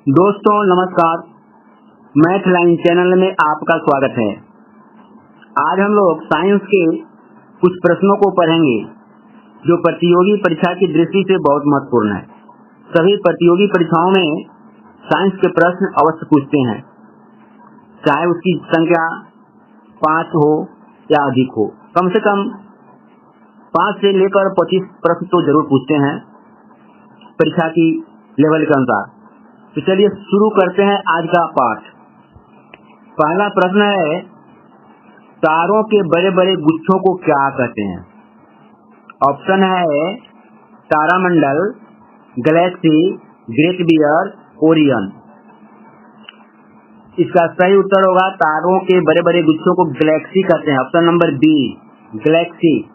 दोस्तों नमस्कार, math line channel में आपका स्वागत है। आज हम लोग साइंस के कुछ प्रश्नों को पढ़ेंगे जो प्रतियोगी परीक्षा की दृष्टि से बहुत महत्वपूर्ण है। सभी प्रतियोगी परीक्षाओं में साइंस के प्रश्न अवश्य पूछते हैं, चाहे उसकी संख्या 5 हो या अधिक हो। कम से कम 5 से लेकर 25 प्रश्न तो जरूर पूछते हैं परीक्षा की लेवल के अनुसार। तो चलिए शुरू करते हैं आज का पाठ। पहला प्रश्न है, तारों के बड़े बड़े गुच्छों को क्या कहते हैं? ऑप्शन है तारामंडल, गैलेक्सी, ग्रेट बियर, ओरियन। इसका सही उत्तर होगा तारों के बड़े बड़े गुच्छों को गैलेक्सी कहते हैं। Option number B, galaxy.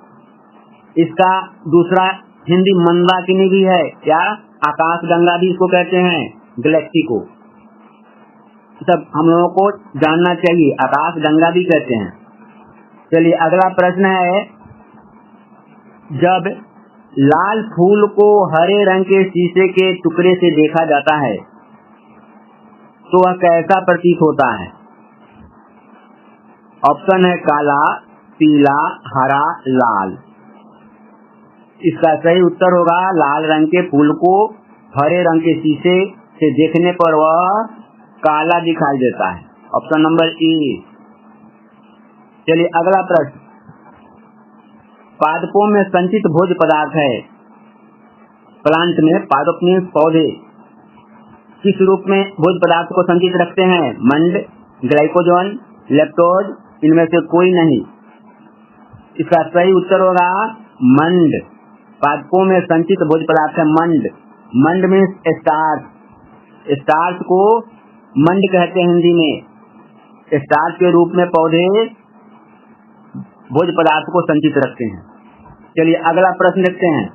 इसका दूसरा हिंदी मंदाकिनी भी है, या आकाशगंगा भी इसको कहते हैं, गैलेक्सी को। सब हम लोगों को जानना चाहिए, आकाशगंगा भी कहते हैं। चलिए अगला प्रश्न है, जब लाल फूल को हरे रंग के शीशे के टुकड़े से देखा जाता है तो वह कैसा प्रतीत होता है? ऑप्शन है काला, पीला, हरा, लाल। इसका सही उत्तर होगा लाल रंग के फूल को हरे रंग के शीशे से देखने पर वह काला दिखाई देता है। ऑप्शन नंबर ई। चलिए अगला प्रश्न, पादपों में संचित भोज्य पदार्थ है। प्लांट में पादप में पौधे किस रूप में भोज्य पदार्थ को संचित रखते हैं? मंड, ग्लाइकोजन, लैक्टोज, इनमें से कोई नहीं। इसका सही उत्तर होगा मंड। पादपों में संचित भोज्य पदार्थ है मंड। मंड में स्टार्च, स्टार्च को मंड कहते हैं हिंदी में। स्टार्च के रूप में पौधे भोज्य पदार्थ को संचित रखते हैं। चलिए अगला प्रश्न देखते हैं।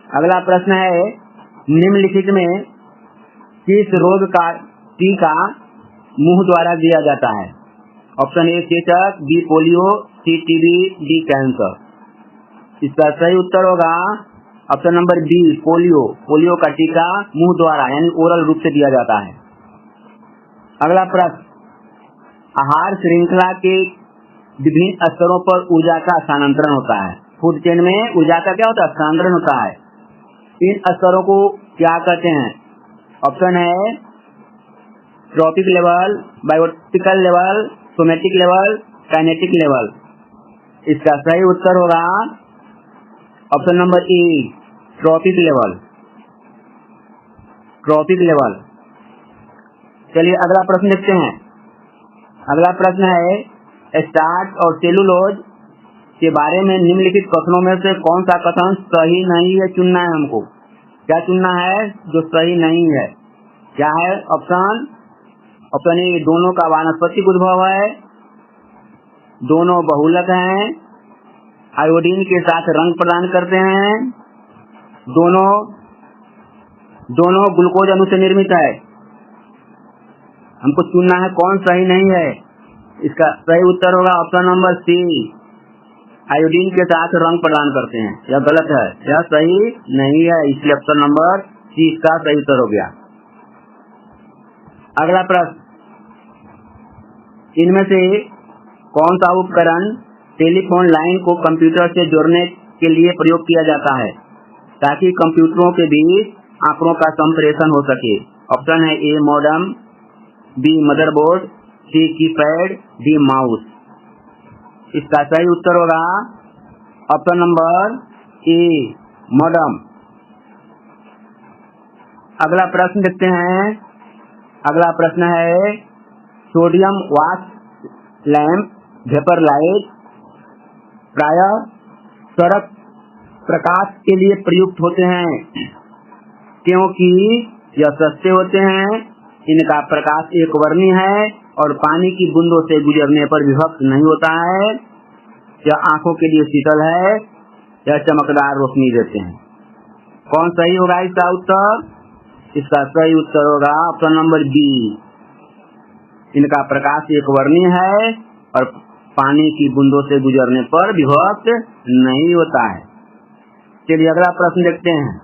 अगला प्रश्न है, निम्नलिखित में किस रोग का टीका मुंह द्वारा दिया जाता है? ऑप्शन ए चेचक, B polio, C TB, D cancer. इसका सही उत्तर होगा option number B, polio. Polio का टीका मुंह द्वारा यानी ओरल रूप से दिया जाता है। अगला प्रश्न, आहार श्रृंखला के विभिन्न स्तरों पर ऊर्जा का स्थानांतरण होता है। फूड चेन में ऊर्जा का क्या होता है? स्थानांतरण होता है। इन स्तरों को क्या कहते हैं? ऑप्शन है trophic level, biotical level, somatic level, kinetic level. इसका सही उत्तर होगा option number A, trophic level. Trophic level. चलिए अगला प्रश्न देखते हैं। अगला प्रश्न है, स्टार्च और सेलुलोज के बारे में निम्नलिखित कथनों में से कौन सा कथन सही नहीं है? चुनना है हमको। क्या चुनना है जो सही नहीं है? क्या है ऑप्शन ए, दोनों का वानस्पतिक उद्भव है, दोनों बहुलक हैं, आयोडीन के साथ रंग प्रदान करते हैं, दोनों ग्लूकोज अणु से निर्मित है। हमको चुनना है कौन सही नहीं है। इसका सही उत्तर होगा ऑप्शन नंबर सी, आयोडीन के साथ रंग प्रदान करते हैं। यह गलत है, यह सही नहीं है, इसलिए ऑप्शन नंबर सी इसका सही उत्तर हो गया। अगला प्रश्न, इनमें से कौन सा उपकरण टेलीफोन लाइन को कंप्यूटर से जोड़ने के लिए प्रयोग किया जाता है ताकि कंप्यूटरों के बीच आंकड़ों का संप्रेषण हो सके? ऑप्शन है ए मॉडेम, बी मदरबोर्ड, सी कीपैड, डी माउस। इसका सही उत्तर होगा ऑप्शन नंबर ए, मॉडेम। अगला प्रश्न देखते हैं। अगला प्रश्न है, sodium wax lamp, vapour light प्रायः सड़क प्रकाश के लिए प्रयुक्त होते हैं क्योंकि यह सस्ते होते हैं, इनका प्रकाश एक वर्णीय है और पानी की बूंदों से गुजरने पर विभक्त नहीं होता है, यह आंखों के लिए शीतल है, यह चमकदार रोशनी देते हैं। कौन सही होगा इसका उत्तर? इसका सही उत्तर होगा ऑप्शन नंबर बी, इनका प्रकाश एक वर्णीय है और पानी की बूंदों से गुजरने पर विभक्त नहीं होता है। चलिए अगला प्रश्न देखते हैं।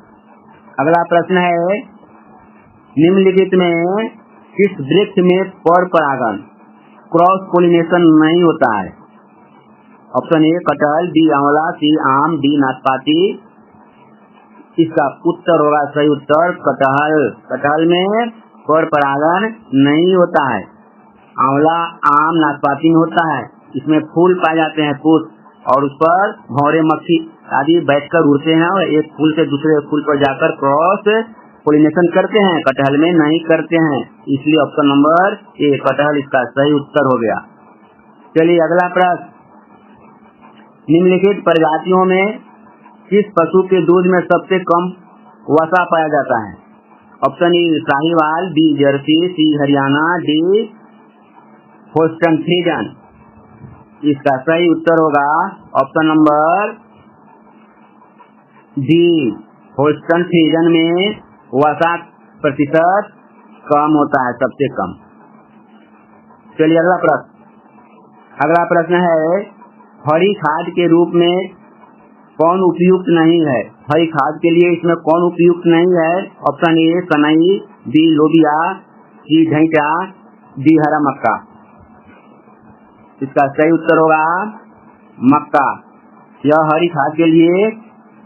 अगला प्रश्न है, निम्नलिखित में किस वृक्ष में पर परागण क्रॉस पोलिनेशन नहीं होता है? ऑप्शन ए कटहल, बी आंवला, सी आम, डी नाशपाती। इसका उत्तर होगा, सही उत्तर कटहल। कटहल में पर परागण नहीं होता है। आंवला, आम, नाशपाती में होता है। इसमें फूल पाए जाते हैं पुष्प, और उस पर भौरे, मक्खी आदि बैठकर उड़ते हैं और एक फूल से दूसरे फूल पर जाकर क्रॉस पोलिनेशन करते हैं। कटहल में नहीं करते हैं, इसलिए ऑप्शन नंबर ए कटहल इसका सही उत्तर हो गया। चलिए अगला प्रश्न, निम्नलिखित प्रजातियों में किस पशु के दूध में सबसे कम वसा पाया जाता है? Option A Sahiwal, B Jersey, C Haryana, D Holstein Friesian. इसका सही उत्तर होगा option number D Holstein Friesian में वसा प्रतिशत कम होता है, सबसे कम। चलिए अगला प्रश्न है, हरी खाद के रूप में कौन उपयुक्त नहीं है? हरी खाद के लिए इसमें कौन उपयुक्त नहीं है? ऑप्शन ए सनई, बी लोबिया, सी ढैंचा, डी हरा मक्का। इसका सही उत्तर होगा मक्का। यह हरी खाद के लिए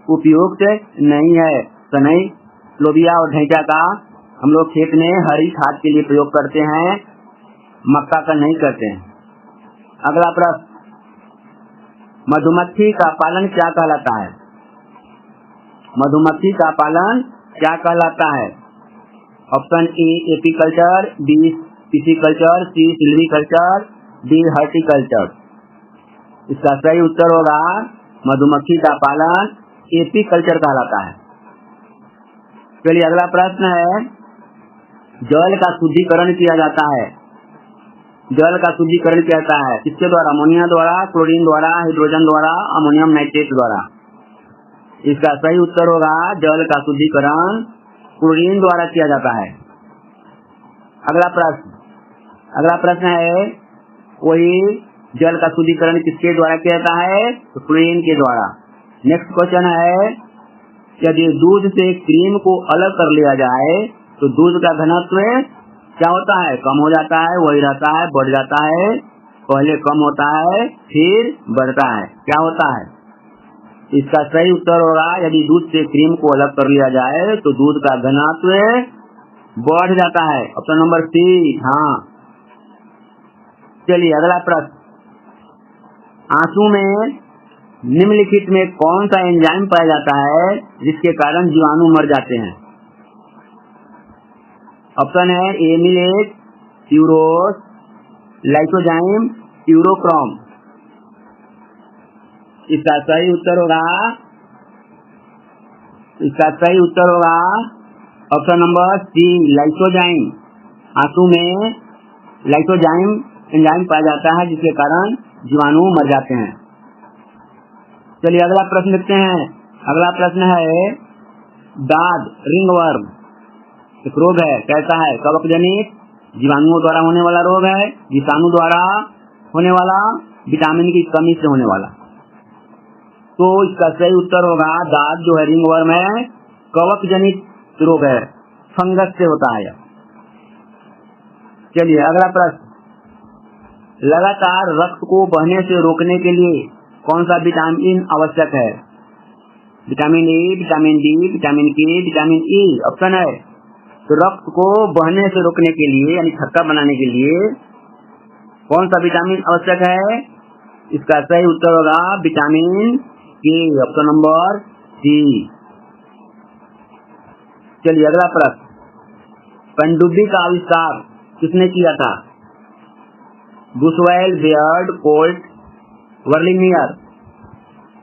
उपयुक्त नहीं है। सनई, लोबिया और ढैंचा का हम लोग खेत में हरी खाद के लिए प्रयोग करते हैं, मक्का का नहीं करते हैं। अगला प्रश्न, मधुमक्खी का पालन क्या कहलाता है? मधुमक्खी का पालन क्या कहलाता है? Option A apiculture, B pisciculture, C silviculture, D horticulture. इसका सही उत्तर होगा मधुमक्खी का पालन एपीकल्चर कहलाता है। चलिए अगला प्रश्न है, जल का शुद्धिकरण किया जाता है। जल का शुद्धिकरण किया जाता है किसके द्वारा? अमोनिया द्वारा, क्लोरीन द्वारा, हाइड्रोजन द्वारा, अमोनियम नाइट्रेट द्वारा। इसका सही उत्तर होगा जल का शुद्धिकरण क्लोरीन द्वारा किया जाता है। अगला प्रश्न है, वही जल का शुद्धिकरण किसके द्वारा किया जाता है? तो क्लोरीन के द्वारा। नेक्स्ट क्वेश्चन है, यदि दूध से क्रीम को अलग कर लिया जाए तो दूध का घनत्व क्या होता है? कम हो जाता है, वही रहता है, बढ़ जाता है? पहले कम होता है फिर बढ़ता है, क्या होता है? इसका सही उत्तर होगा, यदि दूध से क्रीम को अलग कर लिया जाए तो दूध का घनत्व बढ़ जाता है। ऑप्शन नंबर सी, हाँ। चलिए अगला प्रश्न, आंसू में निम्नलिखित में कौन सा एंजाइम पाया जाता है जिसके कारण जीवाणु मर जाते हैं? ऑप्शन है एमिलेज, यूरोस, लाइसोजाइम, यूरोक्रोम। इसका सही उत्तर होगा ऑप्शन नंबर सी, लाइसोजाइम। आंसू में लाइसोजाइम एंजाइम पाया जाता है जिसके कारण जीवाणु मर जाते हैं। चलिए अगला प्रश्न देखते हैं। अगला प्रश्न है, दाद रिंगवर्म एक रोग है, कैसा है? कवक जनित, जीवाणुओं द्वारा होने वाला रोग है, विषाणु द्वारा होने वाला, विटामिन की कमी से होने वाला। तो इसका सही उत्तर होगा, दाद जो है रिंगवर्म है, कवक जनित रोग है, फंगस से होता है। चलिए अगला प्रश्न, लगातार रक्त को बहने से रोकने के लिए कौन सा विटामिन आवश्यक है? Vitamin A, vitamin D, vitamin के, विटामिन ई। ऑप्शन है, तो रक्त को बहने से रोकने के लिए यानी खट्टा बनाने के लिए कौन सा विटामिन आवश्यक है? इसका सही उत्तर होगा vitamin K. Option number C. चलिए अगला प्रश्न, पनडुब्बी का आविष्कार किसने किया था? बुशवेल, बेयर्ड, कोल्ट, वर्लिंगियर।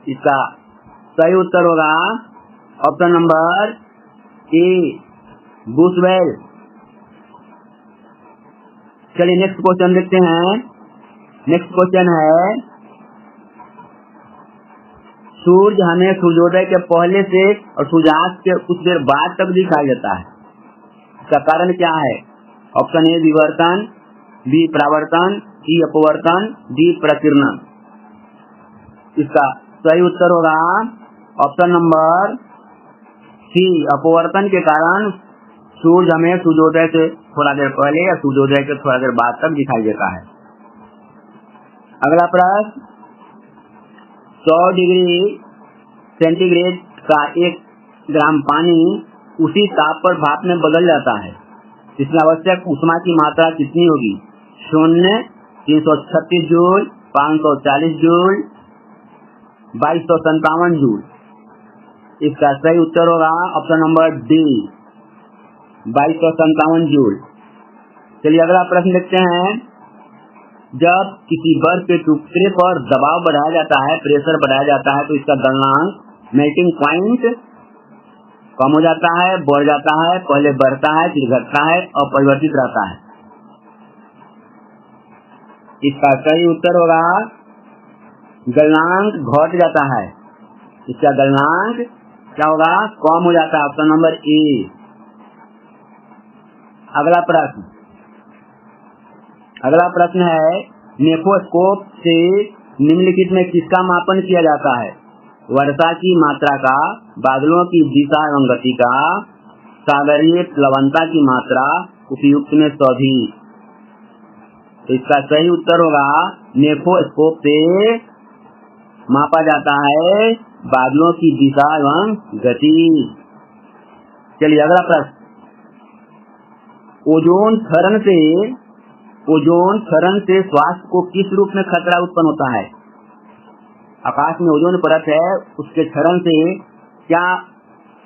इसका सही उत्तर होगा ऑप्शन नंबर ए, बुशवेल। चलिए नेक्स्ट क्वेश्चन देखते हैं। नेक्स्ट क्वेश्चन है, सूर्य हमें सूर्योदय के पहले से और सूर्यास्त के कुछ देर बाद तक दिखाई देता है, इसका कारण क्या है? ऑप्शन ए विवर्तन, बी परावर्तन, सी अपवर्तन, डी प्रकीर्णन। इसका सही उत्तर होगा ऑप्शन नंबर सी, अपवर्तन के कारण सूरज हमें सूर्योदय से थोड़ा देर पहले या सूर्योदय के थोड़ा देर बाद तक दिखाई देता है। अगला प्रश्न, 100 डिग्री सेंटीग्रेड का 1 ग्राम पानी उसी ताप पर भाप में बदल जाता है, इसमें आवश्यक ऊष्मा की मात्रा कितनी होगी? 0, 336 जूल, 540 जूल, 2257 जूल। इसका सही उत्तर होगा ऑप्शन नंबर डी, 2257 जूल। चलिए अगला प्रश्न देखते हैं। जब किसी बर्फ के टुकड़े पर दबाव बढ़ाया जाता है, प्रेशर बढ़ाया जाता है, तो इसका गलनांक, मेल्टिंग पॉइंट कम हो जाता है, बढ़ जाता है, पहले बढ़ता है फिर घटता है, अपरिवर्तित रहता है। इसका सही उत्तर होगा गलनांक घट जाता है। इसका गलनांक क्या होगा? कम हो जाता है, ऑप्शन नंबर ए। अगला प्रश्न है, नेफोस्कोप से निम्नलिखित में किसका मापन किया जाता है? वर्षा की मात्रा का, बादलों की दिशा एवं गति का, सागरीय प्लवनता की मात्रा, उपयुक्त में सभी। तो इसका सही उत्तर होगा नेफोस्कोप से मापा जाता है बादलों की दिशा एवं गति। चलिए अगला प्रश्न, ओजोन क्षरण से स्वास्थ्य को किस रूप में खतरा उत्पन्न होता है? आकाश में ओजोन परत है, उसके क्षरण से क्या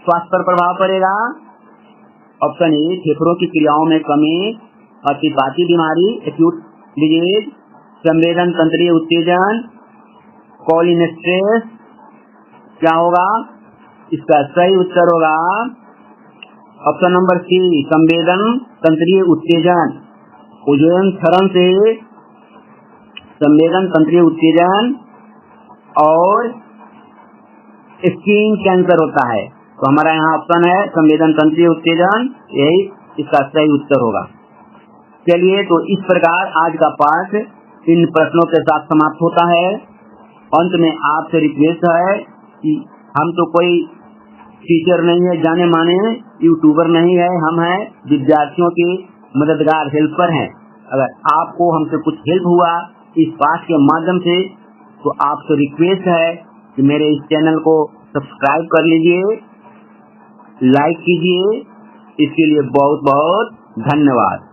स्वास्थ्य पर प्रभाव पड़ेगा? ऑप्शन ए, फेफड़ों की क्रियाओं में कमी, अतिपाती बीमारी, एक्यूट डिजीज, संवेदन तंत्रीय उत्तेजन, कोलिनेस्ट्रेस। क्या होगा? इसका सही उत्तर होगा ऑप्शन नंबर सी, संवेदन तंत्रीय उत्तेजन। ओजोन क्षरण से संवेदन तंत्रीय उत्तेजन और स्किन कैंसर होता है। तो हमारा यहाँ ऑप्शन है संवेदन तंत्रीय उत्तेजन, यही इसका सही उत्तर होगा। चलिए, तो इस प्रकार आज का पाठ इन प्रश्नों के साथ समाप्त होता है। अंत में आपसे रिक्वेस्ट है कि हम तो कोई टीचर नहीं है, जाने माने यूट्यूबर नहीं है, हम हैं विद्यार्थियों के मददगार, हेल्पर हैं। अगर आपको हमसे कुछ हेल्प हुआ इस पाठ के माध्यम से, तो आपसे रिक्वेस्ट है कि मेरे इस चैनल को सब्सक्राइब कर लीजिए, लाइक कीजिए। इसके लिए बहुत बहुत धन्यवाद।